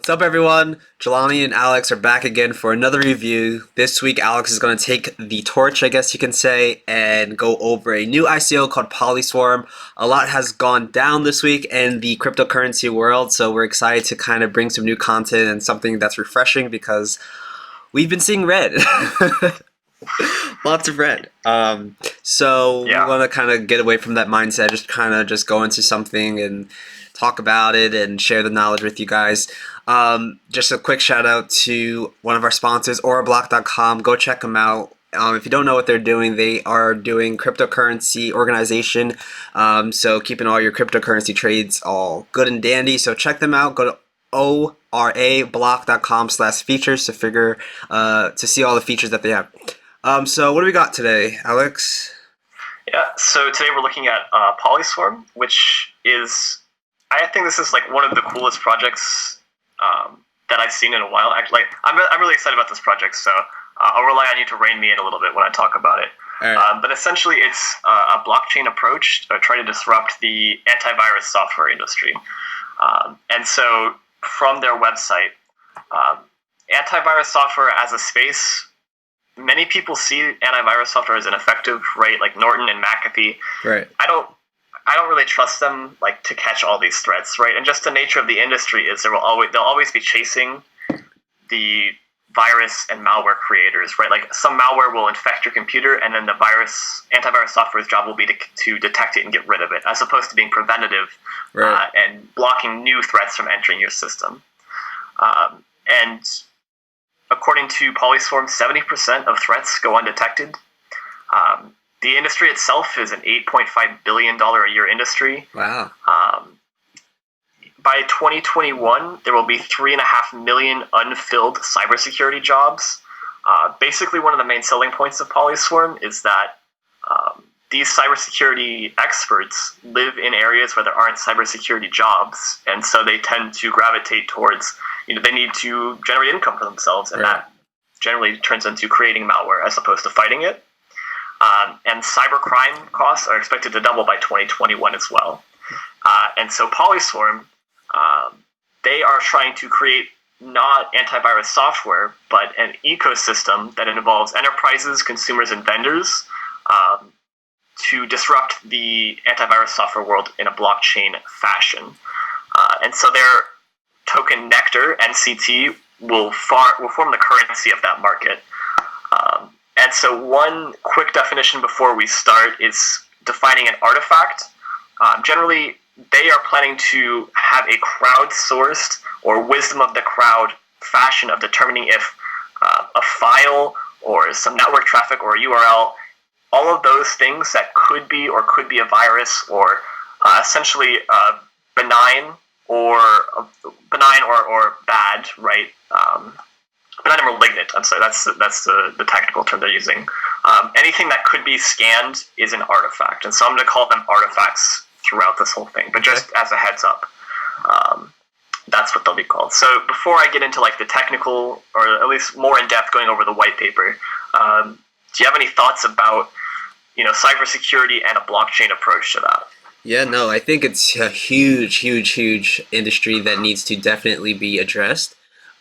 What's up, everyone? Jelani and Alex are back again for another review. This week, Alex is going to take the torch, I guess you can say, and go over a new ICO called Polyswarm. A lot has gone down this week in the cryptocurrency world, so we're excited to kind of bring some new content and something that's refreshing because we've been seeing red. Lots of red. So we want to kind of get away from that mindset, just go into something and talk about it and share the knowledge with you guys. Just a quick shout out to one of our sponsors, aurablock.com. Go check them out. If you don't know what they're doing, they are doing cryptocurrency organization. So keeping all your cryptocurrency trades all good and dandy. So check them out. Go to aurablock.com/features to see all the features that they have. So what do we got today, Alex? Yeah, so today we're looking at Polyswarm, which is, I think this is like one of the coolest projects that I've seen in a while. Actually, I'm really excited about this project, so I'll rely on you to rein me in a little bit when I talk about it. Right. But essentially, it's a blockchain approach trying to disrupt the antivirus software industry. And so from their website, antivirus software as a space, many people see antivirus software as ineffective, right? Like Norton and McAfee. Right. I don't really trust them like to catch all these threats, right? And just the nature of the industry is they'll always be chasing the virus and malware creators, right? Like some malware will infect your computer, and then the antivirus software's job will be to detect it and get rid of it, as opposed to being preventative, right, and blocking new threats from entering your system. And according to Polyswarm, 70% of threats go undetected. The industry itself is an $8.5 billion a year industry. Wow. By 2021, there will be 3.5 million unfilled cybersecurity jobs. Basically, one of the main selling points of Polyswarm is that these cybersecurity experts live in areas where there aren't cybersecurity jobs, and so they tend to gravitate towards, they need to generate income for themselves, and that generally turns into creating malware as opposed to fighting it. And cybercrime costs are expected to double by 2021 as well. And so Polyswarm, they are trying to create not antivirus software, but an ecosystem that involves enterprises, consumers, and vendors to disrupt the antivirus software world in a blockchain fashion. And so their token Nectar, NCT, will form the currency of that market. And so one quick definition before we start is defining an artifact. Generally, they are planning to have a crowdsourced or wisdom of the crowd fashion of determining if a file or some network traffic or a URL, all of those things that could be a virus or essentially benign or bad, right? Benign or malignant. I'm sorry, that's the technical term they're using. Anything that could be scanned is an artifact, and so I'm going to call them artifacts throughout this whole thing. But just as a heads up, that's what they'll be called. So before I get into like the technical, or at least more in depth, going over the white paper, do you have any thoughts about cybersecurity and a blockchain approach to that? Yeah, no, I think it's a huge industry that needs to definitely be addressed.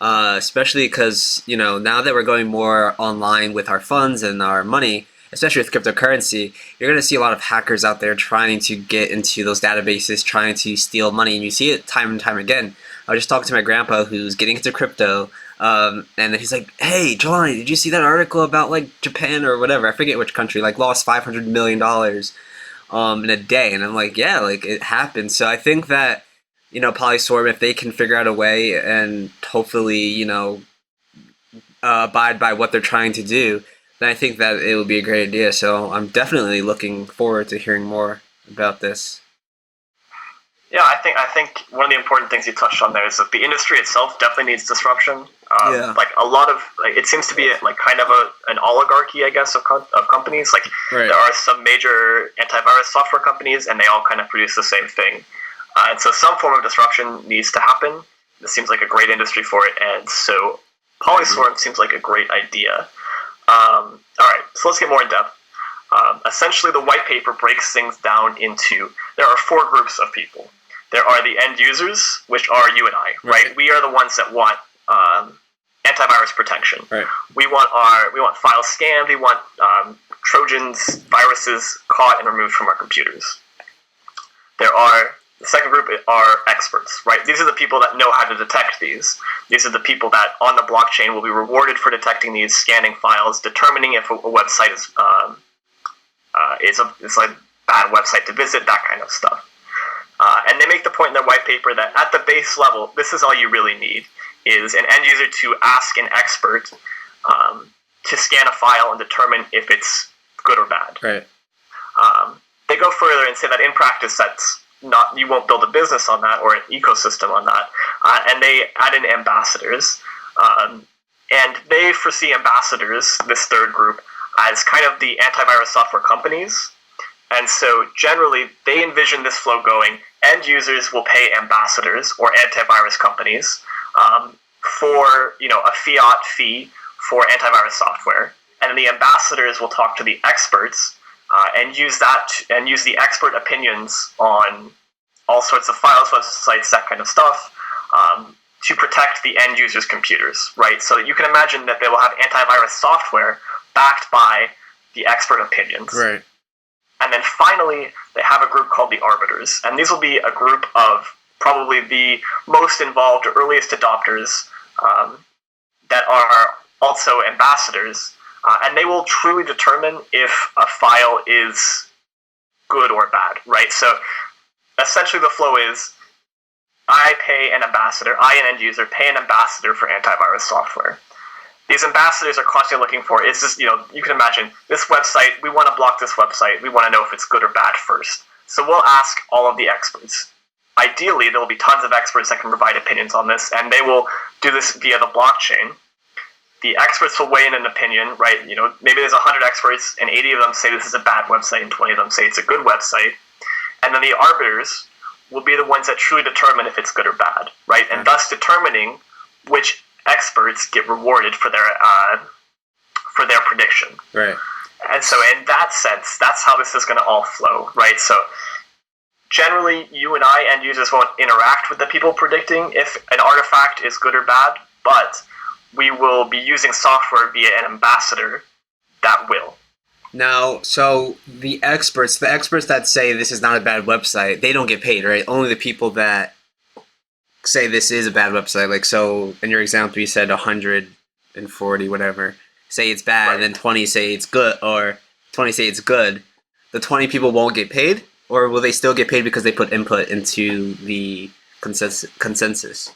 Especially because, now that we're going more online with our funds and our money, especially with cryptocurrency, you're going to see a lot of hackers out there trying to get into those databases, trying to steal money, and you see it time and time again. I was just talking to my grandpa who's getting into crypto, and then he's like, "Hey, Jelani, did you see that article about like Japan or whatever? I forget which country, like lost $500 million in a day?" And I'm like, "Yeah, like it happened." So I think that Polyswarm, if they can figure out a way and hopefully, abide by what they're trying to do, then I think that it will be a great idea. So I'm definitely looking forward to hearing more about this. Yeah, I think one of the important things you touched on there is that the industry itself definitely needs disruption. Like a lot of, it seems to be like kind of an oligarchy, I guess, of companies. Like there are some major antivirus software companies, and they all kind of produce the same thing. And so some form of disruption needs to happen. This seems like a great industry for it, and so Polyswarm seems like a great idea. All right, so let's get more in depth. Essentially, the white paper breaks things down into, there are 4 groups of people. There are the end users, which are you and I, right? We are the ones that want antivirus protection. Right. We want files scanned. We want Trojans, viruses caught and removed from our computers. The second group are experts, right? These are the people that know how to detect these. These are the people that on the blockchain will be rewarded for detecting these, scanning files, determining if a website is a bad website to visit, that kind of stuff. And they make the point in their white paper that at the base level, this is all you really need, is an end user to ask an expert to scan a file and determine if it's good or bad. Right. They go further and say that in practice, you won't build a business on that or an ecosystem on that. And they add in ambassadors. And they foresee ambassadors, this third group, as kind of the antivirus software companies. And so generally, they envision this flow going, end users will pay ambassadors or antivirus companies for a fiat fee for antivirus software. And then the ambassadors will talk to the experts and use the expert opinions on all sorts of files, websites, that kind of stuff, to protect the end user's computers, right? So you can imagine that they will have antivirus software backed by the expert opinions. Right. And then finally, they have a group called the arbiters. And these will be a group of probably the most involved, earliest adopters that are also ambassadors. And they will truly determine if a file is good or bad, right? So essentially the flow is, I pay an ambassador, an end user, pay an ambassador for antivirus software. These ambassadors are constantly looking for, you can imagine, this website, we want to block this website, we want to know if it's good or bad first. So we'll ask all of the experts. Ideally, there will be tons of experts that can provide opinions on this, and they will do this via the blockchain. The experts will weigh in an opinion, right? Maybe there's 100 experts, and 80 of them say this is a bad website, and 20 of them say it's a good website. And then the arbiters will be the ones that truly determine if it's good or bad, right? And thus determining which experts get rewarded for their prediction. Right. And so in that sense, that's how this is going to all flow, right? So generally, you and I, end users, won't interact with the people predicting if an artifact is good or bad, but we will be using software via an ambassador that will. Now, so the experts that say this is not a bad website, they don't get paid, right? Only the people that say this is a bad website. Like, so in your example, you said 140, whatever, say it's bad, right. And then 20 say it's good, or 20 say it's good. The 20 people won't get paid, or will they still get paid because they put input into the consensus?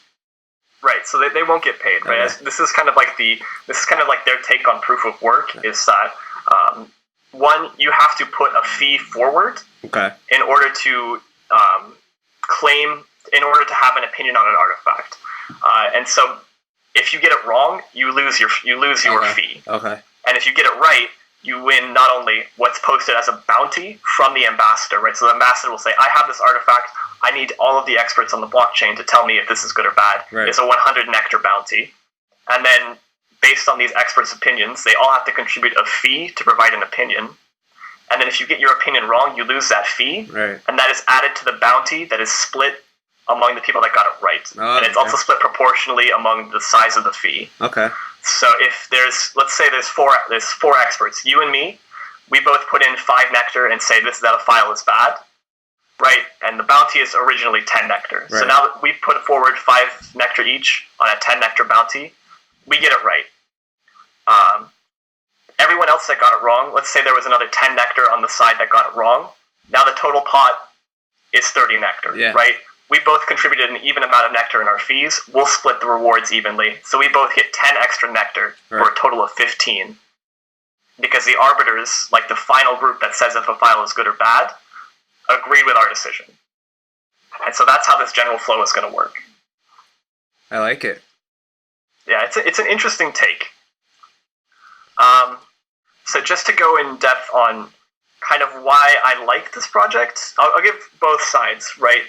Right, so they won't get paid, right? Okay. This is kind of like their take on proof of work, okay. Is that one, you have to put a fee forward, okay, in order to have an opinion on an artifact, and so if you get it wrong, you lose your okay. fee. Okay. And if you get it right, you win not only what's posted as a bounty from the ambassador, right? So the ambassador will say, I have this artifact, I need all of the experts on the blockchain to tell me if this is good or bad. Right. It's a 100 Nectar bounty. And then, based on these experts' opinions, they all have to contribute a fee to provide an opinion. And then if you get your opinion wrong, you lose that fee. Right. And that is added to the bounty that is split among the people that got it right. Oh, and it's also split proportionally among the size of the fee. Okay. So if let's say there's four experts, you and me, we both put in 5 Nectar and say that a file is bad, right? And the bounty is originally 10 Nectar. Right. So now that we put forward 5 Nectar each on a 10 Nectar bounty, we get it right. Everyone else that got it wrong, let's say there was another 10 Nectar on the side that got it wrong. Now the total pot is 30 Nectar, right? We both contributed an even amount of Nectar in our fees. We'll split the rewards evenly. So we both get 10 extra Nectar for a total of 15. Because the arbiters, like the final group that says if a file is good or bad, agreed with our decision. And so that's how this general flow is going to work. I like it. Yeah, it's an interesting take. So just to go in depth on kind of why I like this project, I'll give both sides, right?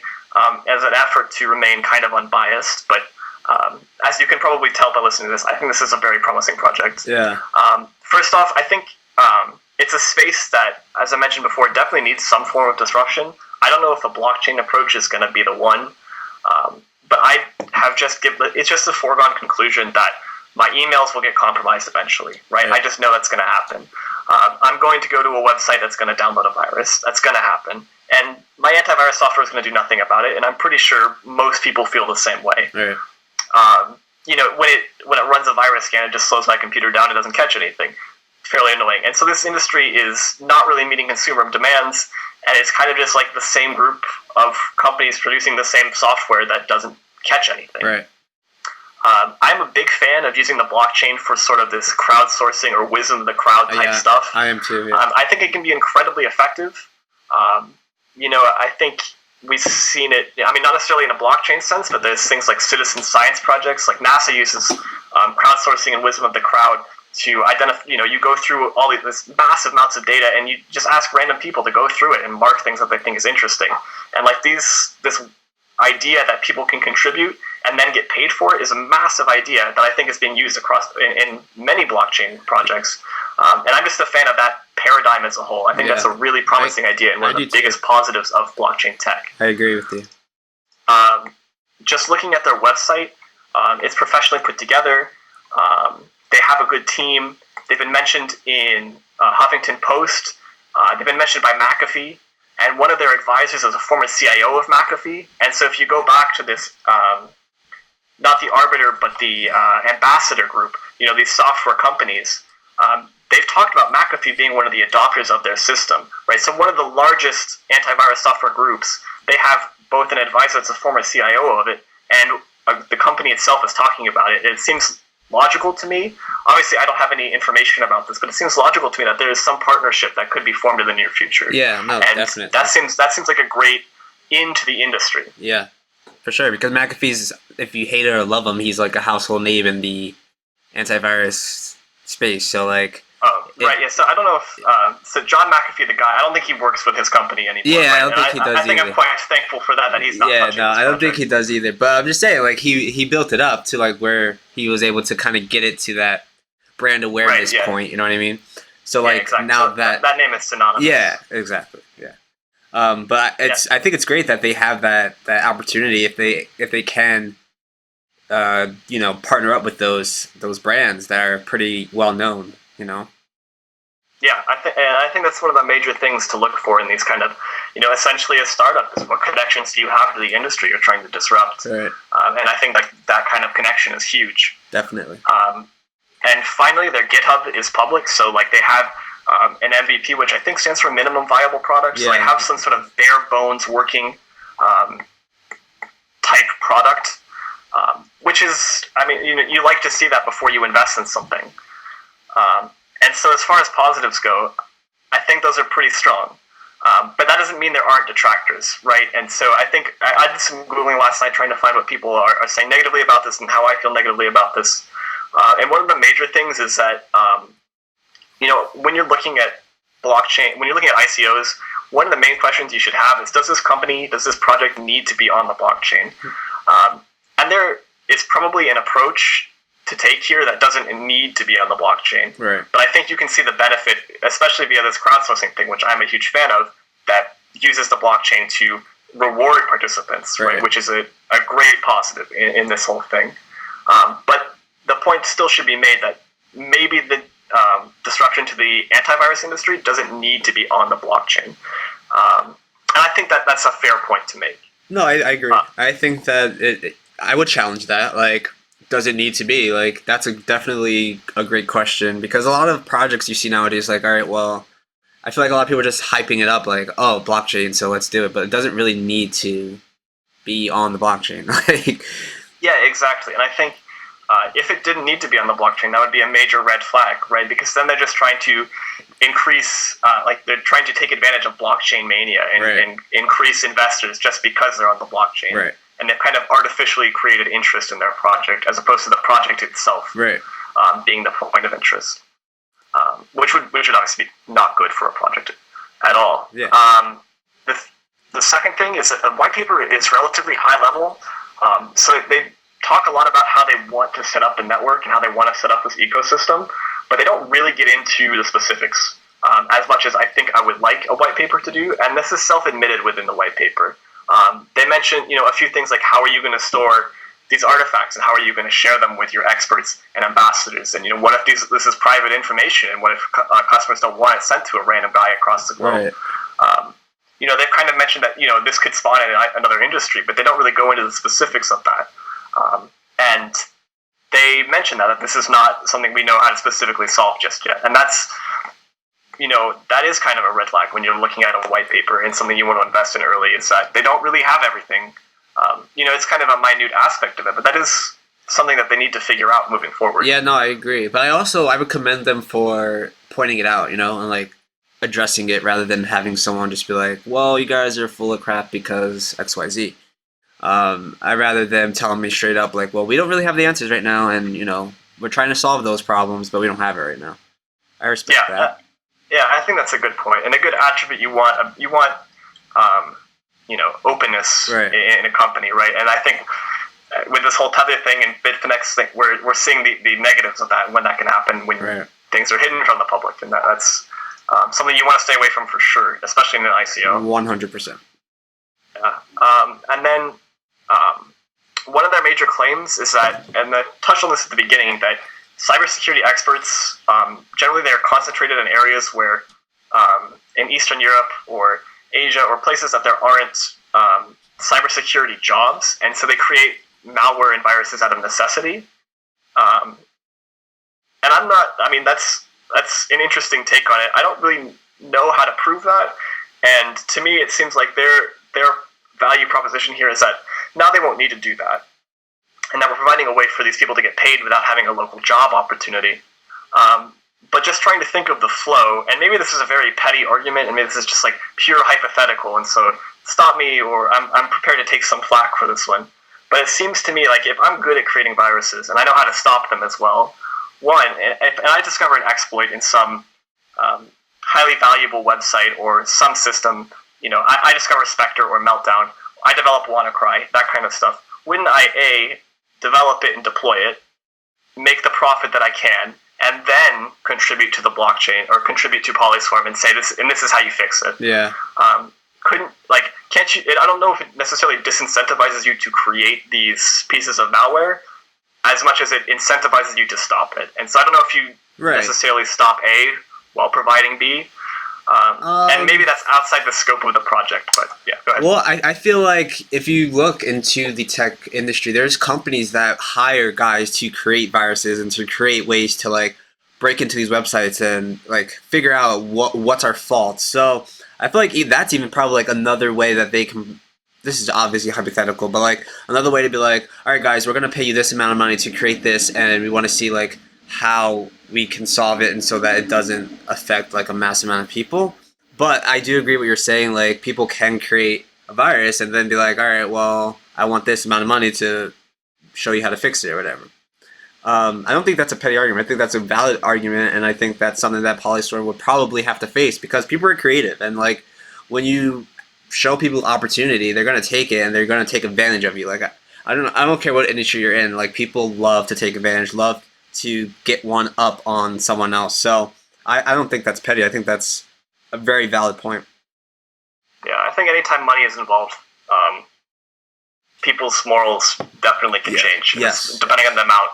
As an effort to remain kind of unbiased, but as you can probably tell by listening to this, I think this is a very promising project. Yeah. First off, I think it's a space that, as I mentioned before, definitely needs some form of disruption. I don't know if a blockchain approach is going to be the one, but I have just given, it's just a foregone conclusion that my emails will get compromised eventually, right? I just know that's going to happen. I'm going to go to a website that's going to download a virus. That's going to happen. And my antivirus software is going to do nothing about it, and I'm pretty sure most people feel the same way. Right. When it runs a virus scan, it just slows my computer down. It doesn't catch anything. Fairly annoying. And so this industry is not really meeting consumer demands, and it's kind of just like the same group of companies producing the same software that doesn't catch anything. Right. I'm a big fan of using the blockchain for sort of this crowdsourcing or wisdom of the crowd type stuff. I am too. Yeah. I think it can be incredibly effective. I think we've seen it, I mean, not necessarily in a blockchain sense, but there's things like citizen science projects, like NASA uses crowdsourcing and wisdom of the crowd to identify, you go through all this massive amounts of data and you just ask random people to go through it and mark things that they think is interesting. And like this idea that people can contribute and then get paid for it is a massive idea that I think is being used across in many blockchain projects. And I'm just a fan of that paradigm as a whole. I think that's a really promising idea and one of the biggest positives of blockchain tech. I agree with you. Just looking at their website, it's professionally put together. They have a good team. They've been mentioned in Huffington Post. They've been mentioned by McAfee. And one of their advisors is a former CIO of McAfee. And so if you go back to this, not the Arbiter, but the Ambassador group, these software companies, they've talked about McAfee being one of the adopters of their system, right? So one of the largest antivirus software groups, they have both an advisor that's a former CIO of it, and the company itself is talking about it. It seems logical to me. Obviously, I don't have any information about this, but it seems logical to me that there is some partnership that could be formed in the near future. Yeah, no, and definitely. That seems like a great into the industry. Yeah, for sure. Because McAfee's, if you hate it or love him, he's like a household name in the antivirus space. So like. Right, yeah, so I don't know if, so John McAfee, the guy, I don't think he works with his company anymore. Yeah, right? I don't think he does I think either. I'm quite thankful for that he's not touching I don't think project. he does either. But I'm just saying, like, he built it up to, like, where he was able to kind of get it to that brand awareness point, you know what I mean? So, like, exactly. now so that name is synonymous. Yeah, exactly, yeah. But I think it's great that they have that opportunity if they can, partner up with those brands that are pretty well known, Yeah, I think that's one of the major things to look for in these kind of, essentially a startup is what connections do you have to the industry you're trying to disrupt. Right. And I think that kind of connection is huge. Definitely. And finally, their GitHub is public, so like they have an MVP, which I think stands for minimum viable product. So they have some sort of bare bones working type product, which is, I mean, you like to see that before you invest in something. And so as far as positives go, I think those are pretty strong. But that doesn't mean there aren't detractors, right? And so I think I did some Googling last night trying to find what people are saying negatively about this and how I feel negatively about this. And one of the major things is that, when you're looking at blockchain, when you're looking at ICOs, one of the main questions you should have is, does this project need to be on the blockchain? And there is probably an approach to take here that doesn't need to be on the blockchain. Right. But I think you can see the benefit, especially via this crowdsourcing thing, which I'm a huge fan of, that uses the blockchain to reward participants, right? Which is a great positive in this whole thing. But the point still should be made that maybe the disruption to the antivirus industry doesn't need to be on the blockchain. And I think that's a fair point to make. No, I agree. I think that I would challenge that. Like, does it need to be? Like, that's definitely a great question, because a lot of projects you see nowadays, like, all right, well, I feel like a lot of people are just hyping it up, like, oh, blockchain, so let's do it. But it doesn't really need to be on the blockchain. Yeah, exactly. And I think if it didn't need to be on the blockchain, that would be a major red flag, right? Because then they're just trying to increase, they're trying to take advantage of blockchain mania and increase investors just because they're on the blockchain. Right. And they've kind of artificially created interest in their project as opposed to the project itself being the point of interest, which would obviously be not good for a project at all. Yeah. The second thing is that the white paper is relatively high level, so they talk a lot about how they want to set up the network and how they want to set up this ecosystem, but they don't really get into the specifics. as much as I think I would like a white paper to do, and this is self-admitted within the white paper. They mention, a few things like how are you going to store these artifacts and how are you going to share them with your experts and ambassadors, and what if this is private information, and what if customers don't want it sent to a random guy across the globe? Right. They've kind of mentioned that this could spawn in another industry, but they don't really go into the specifics of that. And they mention that this is not something we know how to specifically solve just yet, and that's that is kind of a red flag when you're looking at a white paper and something you want to invest in early, is that they don't really have everything. It's kind of a minute aspect of it, but that is something that they need to figure out moving forward. Yeah, no, I agree. But I would commend them for pointing it out, and like addressing it rather than having someone just be like, well, you guys are full of crap because XYZ. I'd rather them telling me straight up like, well, we don't really have the answers right now, and we're trying to solve those problems, but we don't have it right now. I respect that. Yeah, I think that's a good point, and a good attribute you want openness in a company, right? And I think with this whole Tether thing and Bitfinex thing, we're seeing the negatives of that, and when that can happen when things are hidden from the public, and that's something you want to stay away from for sure, especially in an ICO. 100%. Yeah, and then one of their major claims is that, and I touched on this at the beginning, that cybersecurity experts, generally they're concentrated in areas where, in Eastern Europe or Asia or places that there aren't cybersecurity jobs, and so they create malware and viruses out of necessity. And that's an interesting take on it. I don't really know how to prove that, and to me it seems like their value proposition here is that now they won't need to do that, and that we're providing a way for these people to get paid without having a local job opportunity. But just trying to think of the flow, and maybe this is a very petty argument, and maybe this is just like pure hypothetical, and so stop me, or I'm prepared to take some flack for this one. But it seems to me like if I'm good at creating viruses, and I know how to stop them as well, and I discover an exploit in some highly valuable website or some system, I discover Spectre or Meltdown, I develop WannaCry, that kind of stuff. Wouldn't I, develop it and deploy it, make the profit that I can, and then contribute to the blockchain or contribute to Polyswarm and say this, and this is how you fix it? Yeah. Can't you? I don't know if it necessarily disincentivizes you to create these pieces of malware as much as it incentivizes you to stop it. And so I don't know if you necessarily stop A while providing B. And maybe that's outside the scope of the project, but yeah, go ahead. Well, I feel like if you look into the tech industry, there's companies that hire guys to create viruses and to create ways to like break into these websites and like figure out what's our fault. So I feel like that's even probably like another way that they can. This is obviously hypothetical, but like another way to be like, all right, guys, we're gonna pay you this amount of money to create this, and we want to see like how we can solve it and so that it doesn't affect like a mass amount of people. But I do agree with what you're saying, like people can create a virus and then be like, all right, well, I want this amount of money to show you how to fix it or whatever. I don't think that's a petty argument. I think that's a valid argument, and I think that's something that Polyswarm would probably have to face because people are creative, and like when you show people opportunity, they're gonna take it and they're gonna take advantage of you. Like I don't care what industry you're in, like people love to take advantage, love to get one up on someone else. So I don't think that's petty. I think that's a very valid point. Yeah, I think anytime money is involved, people's morals definitely can change. Yes. Depending on the amount.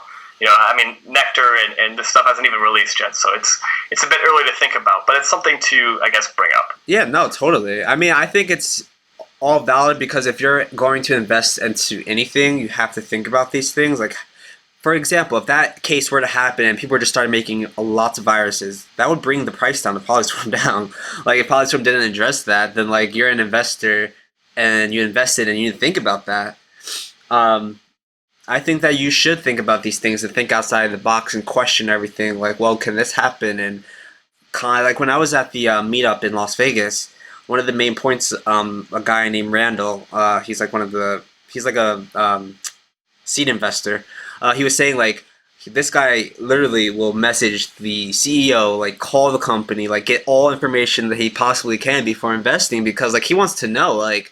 Nectar and this stuff hasn't even released yet, so it's a bit early to think about, but it's something to, I guess, bring up. Yeah, no, totally. I think it's all valid because if you're going to invest into anything, you have to think about these things. Like, for example, if that case were to happen and people just started making lots of viruses, that would bring the price down, the Polyswarm down. Like, if Polyswarm didn't address that, then, like, you're an investor and you invested and you didn't think about that. I think that you should think about these things and think outside the box and question everything. Like, well, can this happen? And kind of like when I was at the meetup in Las Vegas, one of the main points, a guy named Randall, he's like a seed investor. He was saying like this guy literally will message the CEO, like call the company, like get all information that he possibly can before investing because like he wants to know like,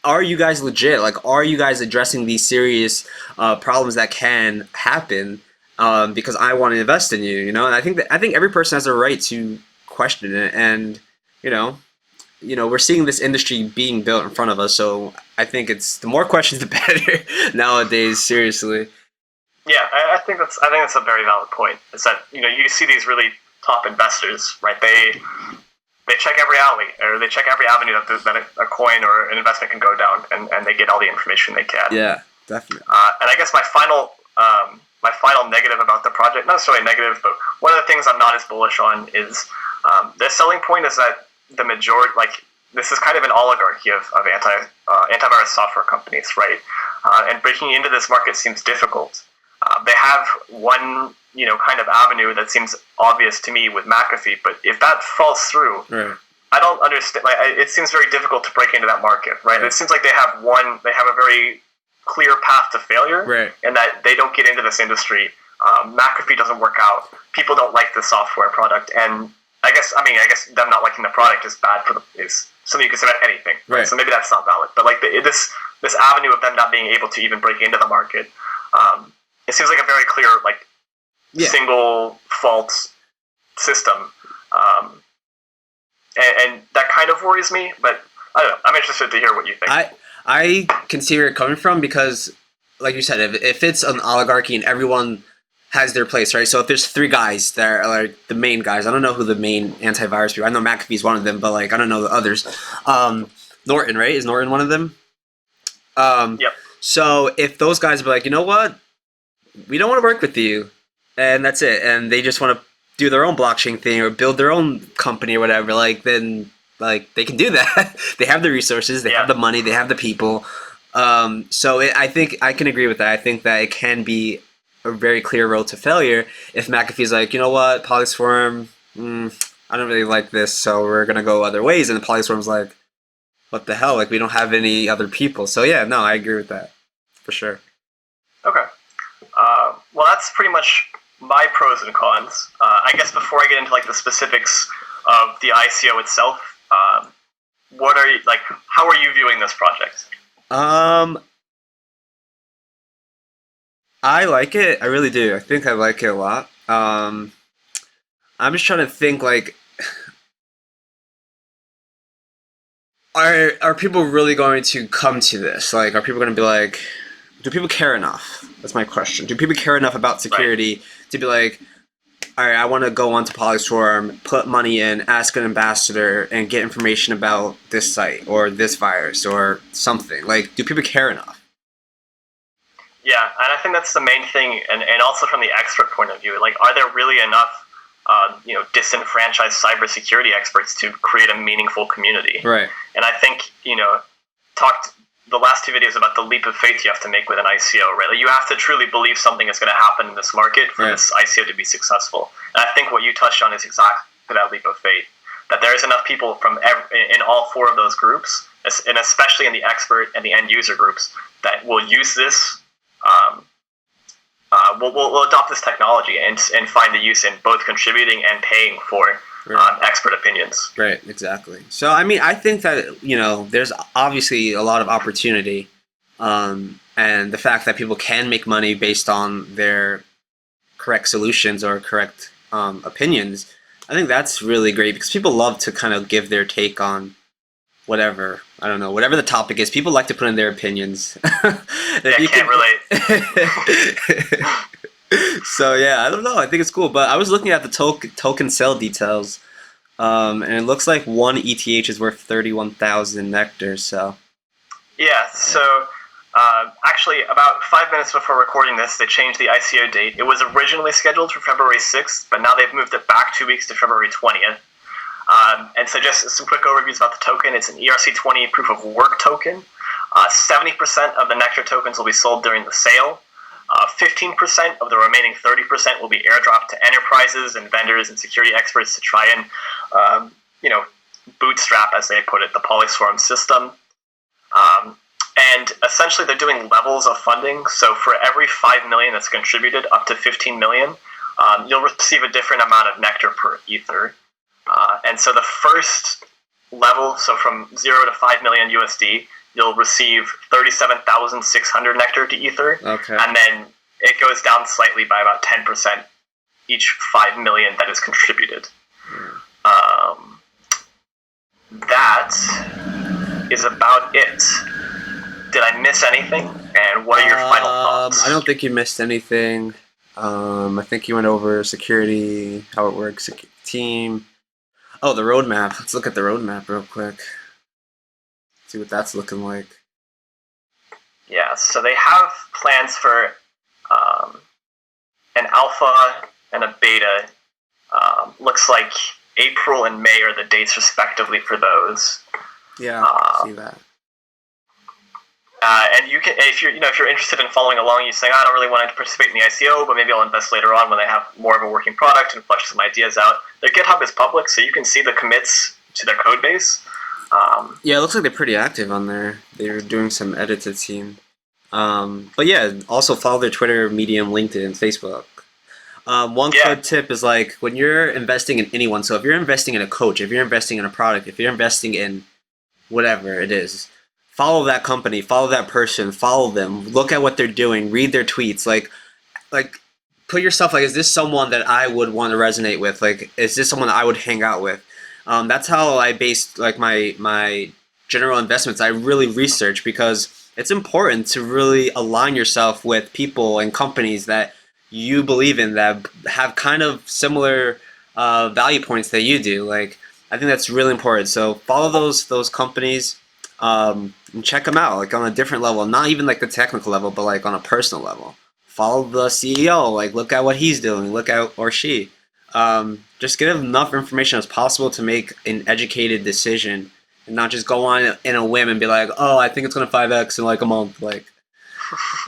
are you guys legit? Like, are you guys addressing these serious problems that can happen? Because I want to invest in you, And I think every person has a right to question it. And we're seeing this industry being built in front of us. So I think it's the more questions, the better nowadays. Seriously. Yeah, I think that's a very valid point. Is that you see these really top investors, right? They check every alley, or they check every avenue that a coin or an investment can go down, and they get all the information they can. Yeah, definitely. And I guess my final negative about the project, not necessarily negative, but one of the things I'm not as bullish on is the selling point is that the majority, this is kind of an oligarchy of antivirus software companies, right? And breaking into this market seems difficult. They have one, kind of avenue that seems obvious to me with McAfee, but if that falls through, right. I don't understand. It seems very difficult to break into that market, right? It seems like they have a very clear path to failure, right. And that they don't get into this industry. McAfee doesn't work out. People don't like the software product, and I guess them not liking the product is bad is something you can say about anything, right? So maybe that's not valid, but this avenue of them not being able to even break into the market, it seems like a very clear single fault system, and that kind of worries me. But I don't know. I'm interested to hear what you think. I can see where you're coming from because, like you said, if it's an oligarchy and everyone has their place, right? So if there's three guys that are the main guys, I don't know who the main antivirus people. I know McAfee's one of them, but I don't know the others. Norton, right? Is Norton one of them? Yep. So if those guys be like, you know what, we don't want to work with you, and that's it, and they just want to do their own blockchain thing or build their own company or whatever, then they can do that. They have the resources, they have the money, they have the people. So I think I can agree with that. I think that it can be a very clear road to failure if McAfee's like, you know what, Polyswarm, I don't really like this, so we're gonna go other ways, and Polyswarm's like, what the hell? We don't have any other people. So yeah, no, I agree with that for sure. Okay. Well, that's pretty much my pros and cons. I guess before I get into the specifics of the ICO itself, what are you how are you viewing this project? I like it. I really do. I think I like it a lot. I'm just trying to think are people really going to come to this? Are people going to be like, do people care enough? That's my question. Do people care enough about security to be like, all right, I want to go onto Polyswarm, put money in, ask an ambassador, and get information about this site or this virus or something? Do people care enough? Yeah, and I think that's the main thing, and also from the expert point of view, are there really enough, disenfranchised cybersecurity experts to create a meaningful community? Right. And I think, talked the last two videos about the leap of faith you have to make with an ICO, right? You have to truly believe something is going to happen in this market for this ICO to be successful. And I think what you touched on is exactly that leap of faith, that there is enough people from in all four of those groups, and especially in the expert and the end user groups, that will use this. We'll adopt this technology and find the use in both contributing and paying for expert opinions. Right, exactly. So, I think that, there's obviously a lot of opportunity, and the fact that people can make money based on their correct solutions or correct opinions, I think that's really great because people love to kind of give their take on whatever, I don't know, whatever the topic is. People like to put in their opinions. I can't relate. So yeah, I don't know. I think it's cool. But I was looking at the token sale details, and it looks like one ETH is worth 31,000 Nectar. So yeah. So actually, about 5 minutes before recording this, they changed the ICO date. It was originally scheduled for February 6th, but now they've moved it back 2 weeks to February 20th. And so just some quick overviews about the token. It's an ERC20 proof of work token. 70% of the Nectar tokens will be sold during the sale. 15% of the remaining 30% will be airdropped to enterprises and vendors and security experts to try and, bootstrap, as they put it, the Polyswarm system. And essentially they're doing levels of funding. So for every 5 million that's contributed, up to 15 million, you'll receive a different amount of Nectar per Ether. And so the first level, so from 0 to 5 million USD, you'll receive 37,600 Nectar to Ether. Okay. And then it goes down slightly by about 10% each 5 million that is contributed. Um, that is about it. Did I miss anything? And what are your final thoughts? I don't think you missed anything. I think you went over security, how it works, team. Oh, the roadmap. Let's look at the roadmap real quick. See what that's looking like. Yeah, so they have plans for an alpha and a beta. Looks like April and May are the dates respectively for those. Yeah, I see that. And you can, if you're interested in following along, you saying, I don't really want to participate in the ICO, but maybe I'll invest later on when they have more of a working product and flesh some ideas out. Their GitHub is public, so you can see the commits to their code base. Yeah, it looks like they're pretty active on there. They're doing some edits, it seems. But yeah, also follow their Twitter, Medium, LinkedIn, Facebook. One good tip is like when you're investing in anyone, so if you're investing in a coach, if you're investing in a product, if you're investing in whatever it is, follow that company, follow that person, follow them, look at what they're doing, read their tweets, like put yourself like, is this someone that I would want to resonate with? Like, is this someone that I would hang out with? That's how I based like my general investments. I really research because it's important to really align yourself with people and companies that you believe in that have kind of similar value points that you do. Like, I think that's really important. So follow those companies and check them out, like on a different level, not even like the technical level, but like on a personal level. Follow the CEO, like look at what he's doing, look at or she. Just get enough information as possible to make an educated decision and not just go on in a whim and be like, oh, I think it's going to 5x in like a month. Like,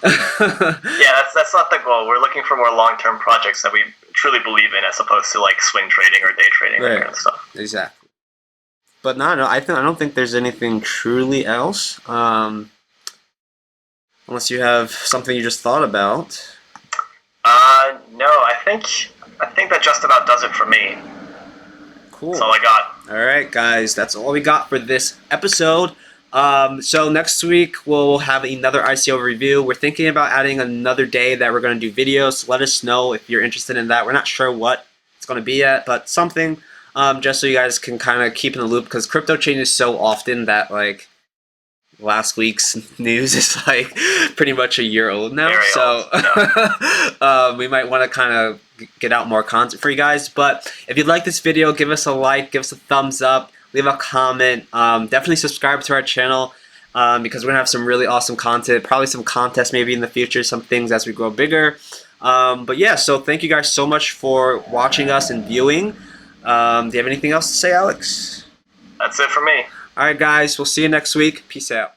yeah, that's not the goal. We're looking for more long-term projects that we truly believe in, as opposed to like swing trading or day trading, that kind of stuff. Exactly. But no, I don't think there's anything truly else. Unless you have something you just thought about. No, I think that just about does it for me. Cool. That's all I got. All right, guys, that's all we got for this episode. So next week we'll have another ICO review. We're thinking about adding another day that we're going to do videos. Let us know if you're interested in that. We're not sure what it's going to be yet, but something just so you guys can kind of keep in the loop, because crypto changes so often that like last week's news is like pretty much a year old now. Very so old, we might want to kind of get out more content for you guys. But if you like this video, give us a like, give us a thumbs up, leave a comment. Definitely subscribe to our channel because we're gonna have some really awesome content, probably some contests maybe in the future, some things as we grow bigger. But yeah, so thank you guys so much for watching us and viewing. Do you have anything else to say, Alex? That's it for me. All right, guys, we'll see you next week. Peace out.